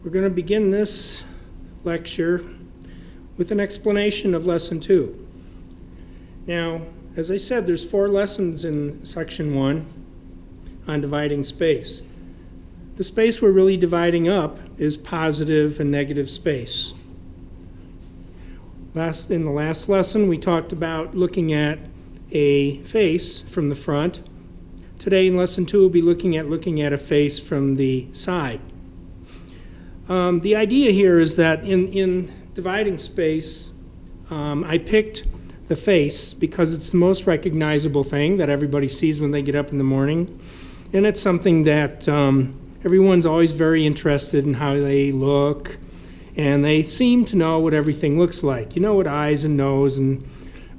We're going to begin this lecture with an explanation of Lesson 2. Now, as I said, there's 4 lessons in Section 1 on dividing space. The space we're really dividing up is positive and negative space. In the last lesson, we talked about looking at a face from the front. Today in Lesson 2, we'll be looking at a face from the side. The idea here is that in dividing space, I picked the face because it's the most recognizable thing that everybody sees when they get up in the morning. And it's something that everyone's always very interested in how they look, and they seem to know what everything looks like. You know what eyes and nose and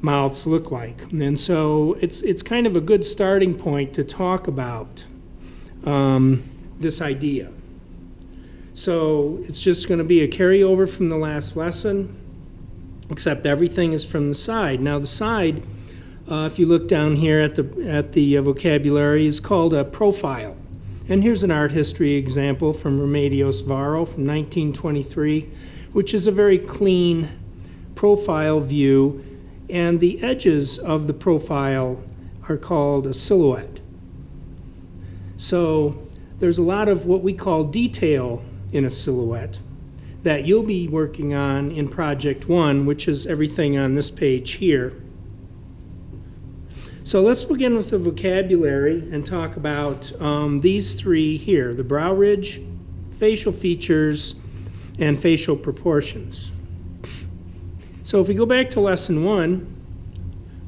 mouths look like. And so it's kind of a good starting point to talk about this idea. So it's just going to be a carryover from the last lesson, except everything is from the side. Now the side, if you look down here at the vocabulary, is called a profile. And here's an art history example from Remedios Varo from 1923, which is a very clean profile view, and the edges of the profile are called a silhouette. So there's a lot of what we call detail in a silhouette that you'll be working on in Project 1, which is everything on this page here. So let's begin with the vocabulary and talk about these 3 here: the brow ridge, facial features, and facial proportions. So if we go back to Lesson 1,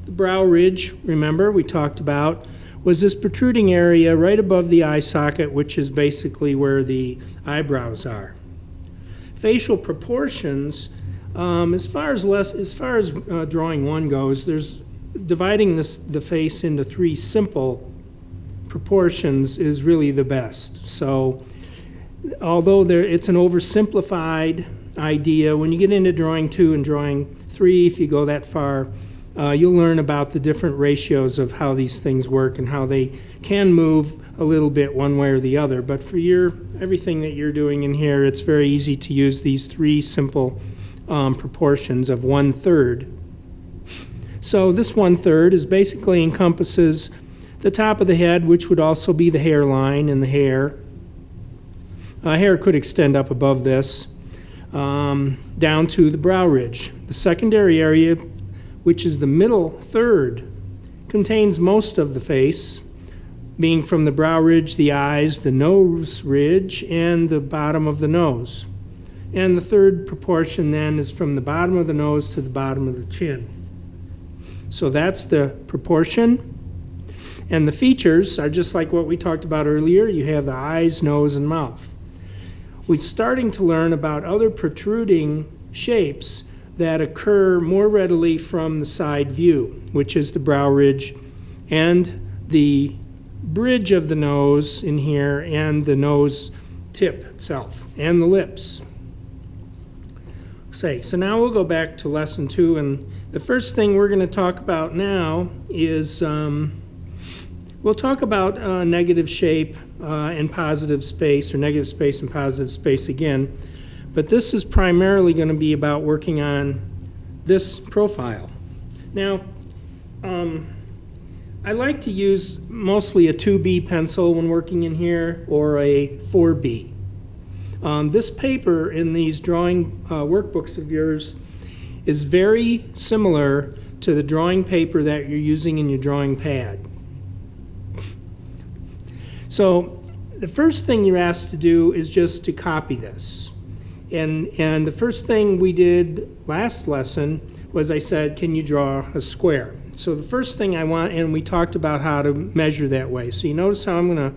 the brow ridge, remember, we talked about, was this protruding area right above the eye socket, which is basically where the eyebrows are. Facial proportions, as far as drawing 1 goes, there's dividing the face into 3 simple proportions is really the best. So although it's an oversimplified idea, when you get into drawing 2 and drawing 3, if you go that far, you'll learn about the different ratios of how these things work and how they can move a little bit one way or the other. But for everything that you're doing in here, it's very easy to use these 3 simple proportions of 1/3. So this 1/3 is basically encompasses the top of the head, which would also be the hairline and the hair. Hair could extend up above this, down to the brow ridge. The secondary area, which is the middle third, contains most of the face, being from the brow ridge, the eyes, the nose ridge, and the bottom of the nose. And the third proportion then is from the bottom of the nose to the bottom of the chin. So that's the proportion. And the features are just like what we talked about earlier. You have the eyes, nose, and mouth. We're starting to learn about other protruding shapes that occur more readily from the side view, which is the brow ridge and the bridge of the nose in here, and the nose tip itself, and the lips. So now we'll go back to Lesson 2, and the first thing we're going to talk about now is we'll talk about negative shape and positive space, or negative space and positive space again. But this is primarily going to be about working on this profile. Now, I like to use mostly a 2B pencil when working in here, or a 4B. This paper in these drawing workbooks of yours is very similar to the drawing paper that you're using in your drawing pad. So the first thing you're asked to do is just to copy this. And the first thing we did last lesson was I said, can you draw a square? So the first thing I want, and we talked about how to measure that way. So you notice how I'm going to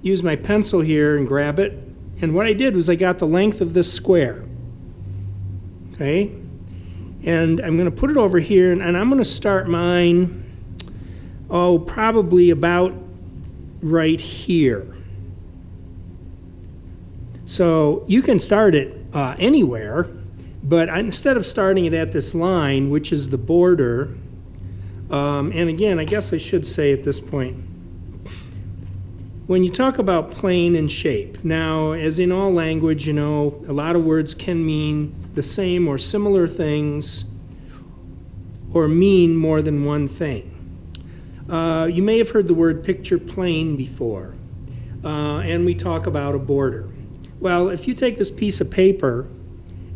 use my pencil here and grab it. And what I did was I got the length of this square. Okay? And I'm going to put it over here, and I'm going to start mine, probably about right here. So you can start it anywhere, but instead of starting it at this line, which is the border, and again, I guess I should say at this point, when you talk about plane and shape, now, as in all language, you know, a lot of words can mean the same or similar things or mean more than one thing. You may have heard the word picture plane before, and we talk about a border. Well, if you take this piece of paper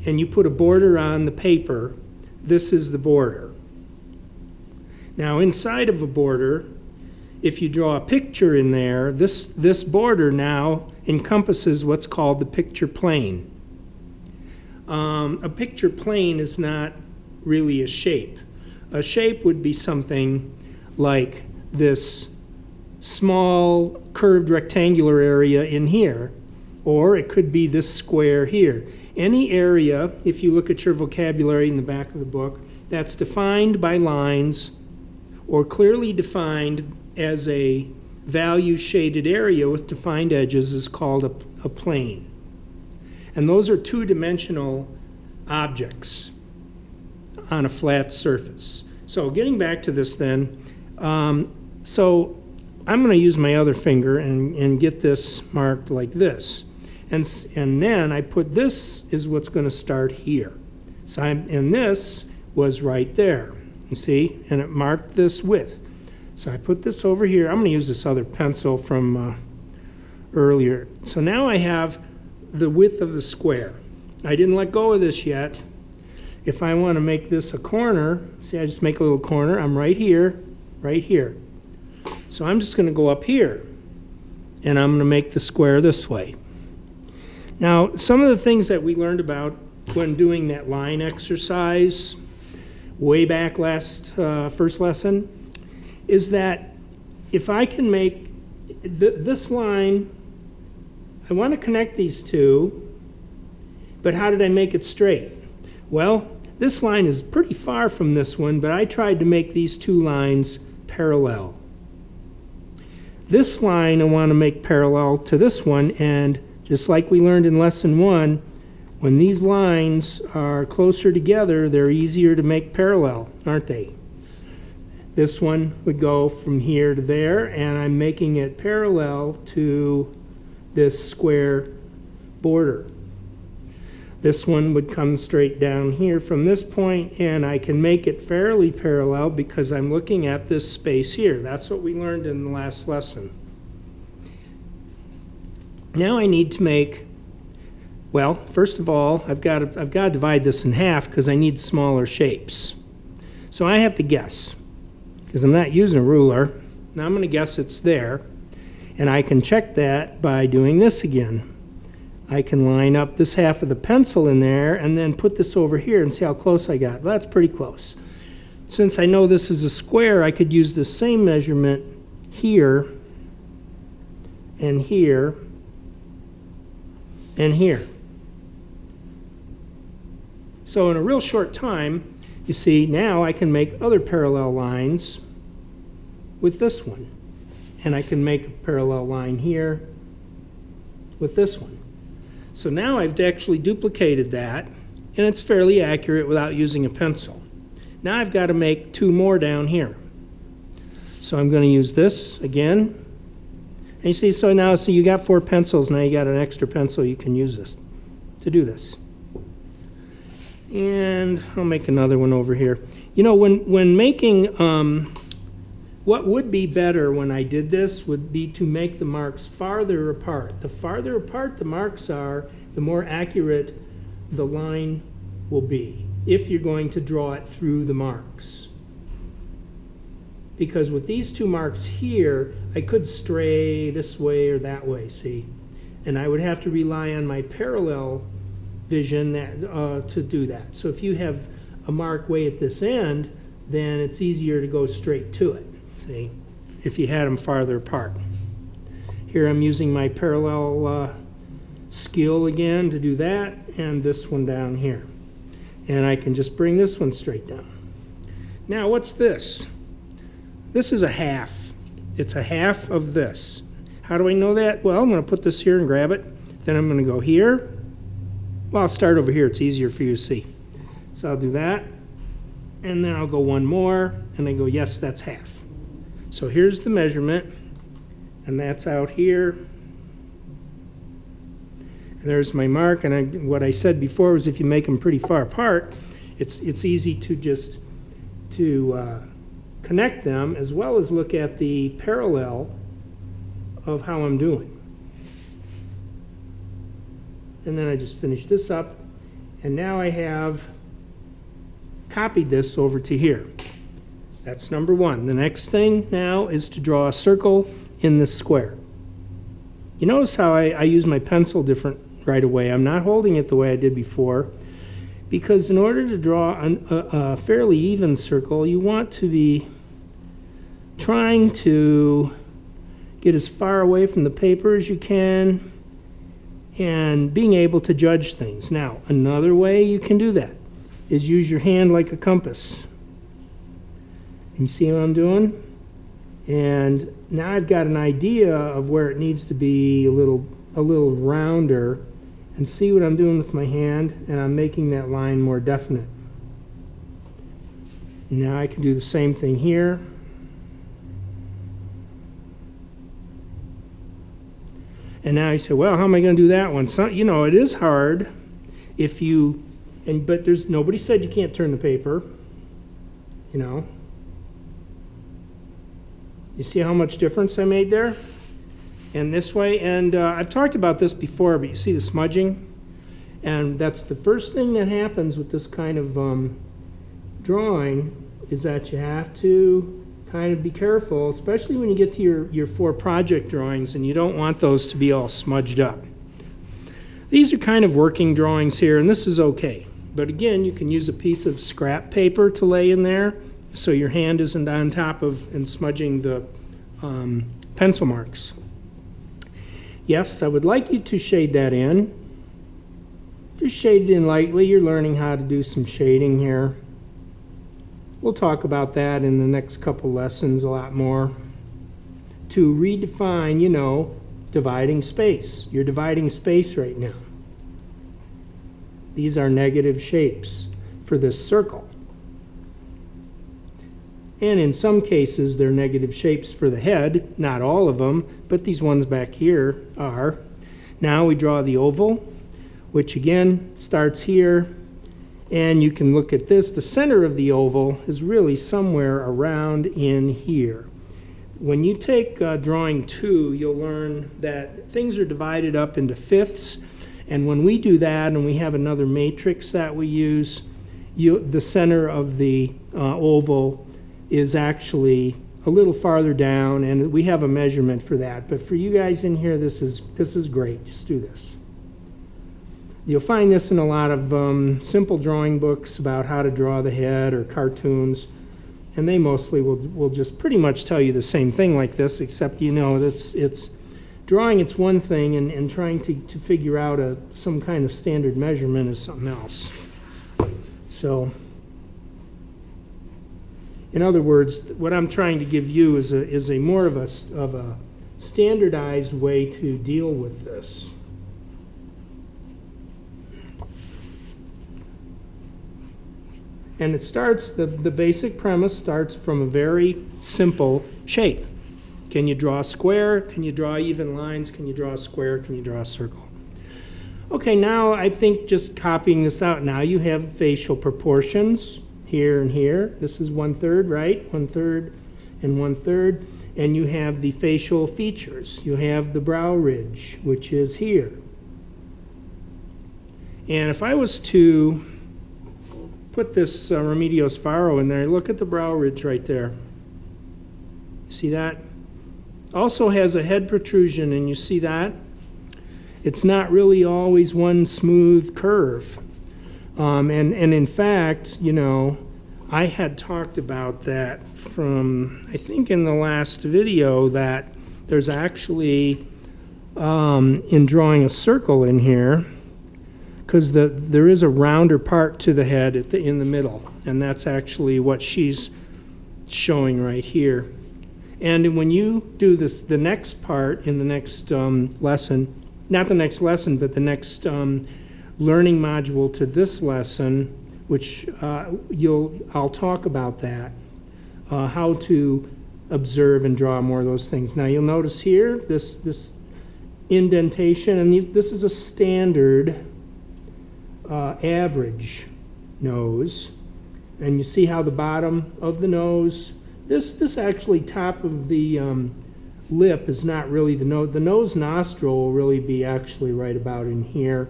and you put a border on the paper, this is the border. Now, inside of a border, if you draw a picture in there, this border now encompasses what's called the picture plane. A picture plane is not really a shape. A shape would be something like this small curved rectangular area in here, or it could be this square here. Any area, if you look at your vocabulary in the back of the book, that's defined by lines or clearly defined as a value shaded area with defined edges is called a plane. And those are two-dimensional objects on a flat surface. So getting back to this then, so I'm going to use my other finger and get this marked like this. And then I put this is what's going to start here. So and this was right there, you see, and it marked this width. So I put this over here. I'm going to use this other pencil from earlier. So now I have the width of the square. I didn't let go of this yet. If I want to make this a corner, see, I just make a little corner. I'm right here, right here. So I'm just going to go up here, and I'm going to make the square this way. Now, some of the things that we learned about when doing that line exercise way back first lesson is that if I can make this line, I want to connect these two, but how did I make it straight? Well, this line is pretty far from this one, but I tried to make these two lines parallel. This line I want to make parallel to this one, and just like we learned in lesson 1, when these lines are closer together, they're easier to make parallel, aren't they? This one would go from here to there, and I'm making it parallel to this square border. This one would come straight down here from this point, and I can make it fairly parallel because I'm looking at this space here. That's what we learned in the last lesson. Now I need to make, well, first of all, I've got to divide this in half because I need smaller shapes. So I have to guess, because I'm not using a ruler. Now I'm going to guess it's there, and I can check that by doing this again. I can line up this half of the pencil in there and then put this over here and see how close I got. Well, that's pretty close. Since I know this is a square, I could use the same measurement here and here and here. So in a real short time, you see, now I can make other parallel lines with this one. And I can make a parallel line here with this one. So now I've actually duplicated that, and it's fairly accurate without using a pencil. Now I've got to make two more down here. So I'm going to use this again. And you see, so now you got 4 pencils. Now you got an extra pencil you can use this to do this. And I'll make another one over here. You know, when making, what would be better when I did this would be to make the marks farther apart. The farther apart the marks are, the more accurate the line will be if you're going to draw it through the marks. Because with these 2 marks here, I could stray this way or that way, see? And I would have to rely on my parallel vision to do that. So if you have a mark way at this end, then it's easier to go straight to it, see, if you had them farther apart. Here I'm using my parallel skill again to do that, and this one down here. And I can just bring this one straight down. Now what's this? This is a half. It's a half of this. How do I know that? Well, I'm going to put this here and grab it. Then I'm going to go here. Well, I'll start over here. It's easier for you to see. So I'll do that. And then I'll go one more. And I go, yes, that's half. So here's the measurement. and that's out here. And there's my mark, and what I said before was if you make them pretty far apart, it's easy to just connect them, as well as look at the parallel of how I'm doing. And then I just finish this up, and now I have copied this over to here. That's number one. The next thing now is to draw a circle in this square. You notice how I use my pencil different right away. I'm not holding it the way I did before, because in order to draw a fairly even circle, you want to be trying to get as far away from the paper as you can and being able to judge things. Now, another way you can do that is use your hand like a compass. You see what I'm doing? And now I've got an idea of where it needs to be a little rounder, and see what I'm doing with my hand, and I'm making that line more definite. Now I can do the same thing here. And now you say, well, how am I going to do that one? So, you know, it is hard if you, but nobody said you can't turn the paper, you know. You see how much difference I made there? And this way, and I've talked about this before, but you see the smudging? And that's the first thing that happens with this kind of drawing, is that you have to kind of be careful, especially when you get to your 4 project drawings, and you don't want those to be all smudged up. These are kind of working drawings here, and this is okay. But again, you can use a piece of scrap paper to lay in there, so your hand isn't on top of and smudging the pencil marks. Yes, I would like you to shade that in. Just shade it in lightly. You're learning how to do some shading here. We'll talk about that in the next couple lessons a lot more. To redefine, you know, dividing space. You're dividing space right now. These are negative shapes for this circle. And in some cases, they're negative shapes for the head. Not all of them, but these ones back here are. Now we draw the oval, which again starts here. And you can look at this. The center of the oval is really somewhere around in here. When you take drawing 2, you'll learn that things are divided up into fifths. And when we do that, and we have another matrix that we use, the center of the oval is actually a little farther down, and we have a measurement for that. But for you guys in here, this is great. Just do this. You'll find this in a lot of simple drawing books about how to draw the head, or cartoons, and they mostly will just pretty much tell you the same thing like this, except you know it's drawing, it's one thing, and trying to figure out some kind of standard measurement is something else. So, in other words, what I'm trying to give you is a more of a standardized way to deal with this. And it starts, the basic premise starts from a very simple shape. Can you draw a square? Can you draw even lines? Can you draw a square? Can you draw a circle? Okay, now I think just copying this out, now you have facial proportions. Here and here. This is 1/3, right? 1/3 and 1/3. And you have the facial features. You have the brow ridge, which is here. And if I was to put this Remedios Faro in there, look at the brow ridge right there. See that? Also has a head protrusion, and you see that? It's not really always one smooth curve. And in fact, you know, I had talked about that from, I think in the last video, that there's actually, in drawing a circle in here, because there is a rounder part to the head in the middle, and that's actually what she's showing right here. And when you do this, the next part in the next lesson, not the next lesson, but the next learning module to this lesson, which I'll talk about that, how to observe and draw more of those things. Now you'll notice here this indentation, and this is a standard average nose, and you see how the bottom of the nose, this actually top of the lip is not really the nose. The nose nostril will really be actually right about in here,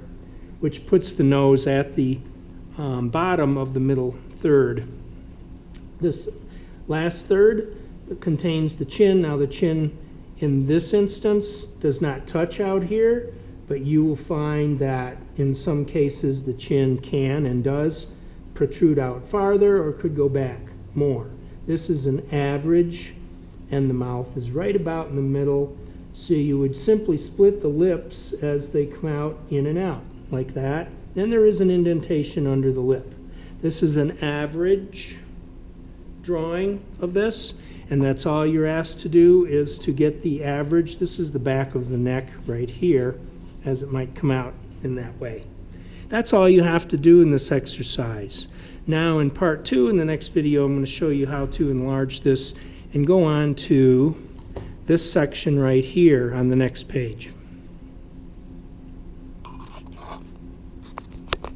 which puts the nose at the bottom of the middle third. This last third contains the chin. Now the chin in this instance does not touch out here, but you will find that in some cases the chin can and does protrude out farther or could go back more. This is an average, and the mouth is right about in the middle, so you would simply split the lips as they come out in and out like that. Then there is an indentation under the lip. This is an average drawing of this, and that's all you're asked to do is to get the average. This is the back of the neck right here, as it might come out in that way. That's all you have to do in this exercise. Now in part 2, in the next video, I'm going to show you how to enlarge this and go on to this section right here on the next page.